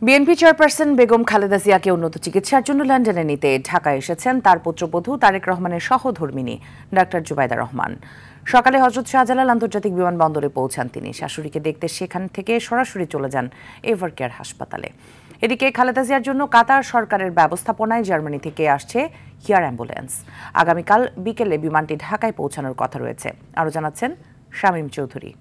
BNP chairperson Begum Khaleda জিয়াকে উন্নত চিকিৎসার জন্য লন্ডনে নিতে ঢাকায় এসেছেন তার পুত্রবধূ তারেক রহমানের সহধর্মিণী ডাক্তার জুবাইদা রহমান। সকালে হযরত শাহজালাল আন্তর্জাতিক বিমানবন্দরে পৌঁছান তিনি। শাশুড়িকে দেখতে সেখান থেকে সরাসরি চলে যান এভারকেয়ার হাসপাতালে। এদিকে খালেদা জিয়ার জন্য কাতার সরকারের ব্যবস্থাপনায় জার্মানি থেকে আসছে এয়ার অ্যাম্বুলেন্স। আগামীকাল বিকেলে বিমানটি ঢাকায় পৌঁছানোর কথা রয়েছে। আরও জানাচ্ছেন শামীম চৌধুরী।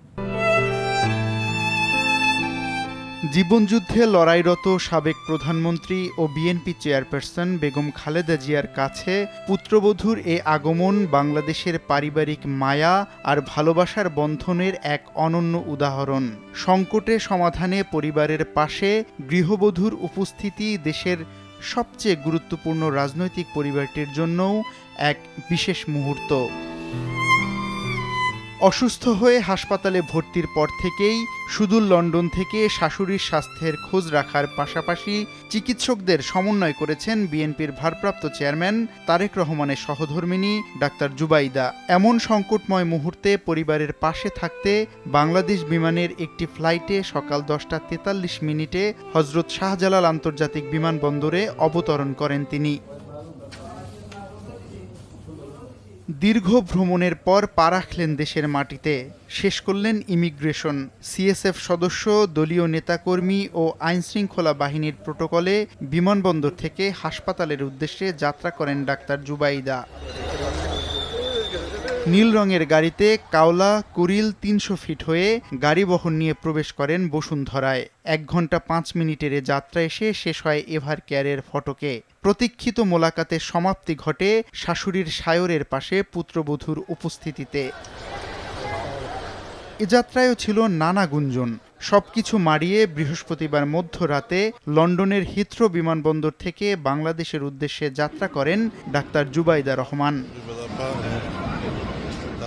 জীবনযুদ্ধে লড়াইরত সাবেক প্রধানমন্ত্রী ও বিএনপি চেয়ারপারসন বেগম খালেদা জিয়ার কাছে পুত্রবধূর এ আগমন বাংলাদেশের পারিবারিক মায়া আর ভালোবাসার বন্ধনের এক অনন্য উদাহরণ। সংকটে সমাধানে পরিবারের পাশে গৃহবধূর উপস্থিতি দেশের সবচেয়ে গুরুত্বপূর্ণ রাজনৈতিক পরিবারটির জন্যও এক বিশেষ মুহূর্ত। অসুস্থ হয়ে হাসপাতালে ভর্তির পর থেকেই সুদূর লন্ডন থেকে শাশুড়ির স্বাস্থ্যের খোঁজ রাখার পাশাপাশি চিকিৎসকদের সমন্বয় করেছেন বিএনপির ভারপ্রাপ্ত চেয়ারম্যান তারেক রহমানের সহধর্মিণী ডাক্তার জুবাইদা। এমন সংকটময় মুহূর্তে পরিবারের পাশে থাকতে বাংলাদেশ বিমানের একটি ফ্লাইটে সকাল 10:43 হযরত শাহজালাল আন্তর্জাতিক বিমানবন্দরে অবতরণ করেন তিনি। দীর্ঘ ভ্রমণের পর পা রাখলেন দেশের মাটিতে। শেষ করলেন ইমিগ্রেশন। সিএসএফ সদস্য, দলীয় নেতাকর্মী ও আইনশৃঙ্খলা বাহিনীর প্রোটোকলে বিমানবন্দর থেকে হাসপাতালের উদ্দেশ্যে যাত্রা করেন ডাক্তার জুবাইদা। নীল রঙের গাড়িতে কাওলা কুরিল 300 ফিট হয়ে গাড়ি বহন নিয়ে প্রবেশ করেন বসুন্ধরায়। 1 ঘন্টা 5 মিনিটের যাত্রা এসে শেষ হয় এভারকেয়ারের ফটকে। প্রতীক্ষিত মোলাকাতের সমাপ্তি ঘটে শাশুড়ির সায়রের পাশে পুত্রবধূর উপস্থিতিতে। এ যাত্রায়ও ছিল নানা গুঞ্জন। সবকিছু মাড়িয়ে বৃহস্পতিবার মধ্যরাতে লন্ডনের হিথ্রো বিমানবন্দর থেকে বাংলাদেশের উদ্দেশ্যে যাত্রা করেন ডাক্তার জুবাইদা রহমান।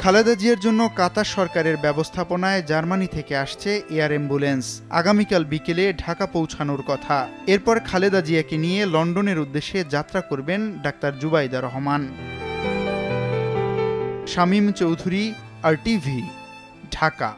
খালেদা জিয়ার জন্য কাতার সরকারের ব্যবস্থাপনায় জার্মানি থেকে আসছে এয়ার অ্যাম্বুলেন্স। আগামীকাল বিকেলে ঢাকা পৌঁছানোর কথা। এরপর খালেদা জিয়াকে নিয়ে লন্ডনের উদ্দেশ্যে যাত্রা করবেন ডাক্তার জুবাইদা রহমান। শামীম চৌধুরী, RTV, ঢাকা।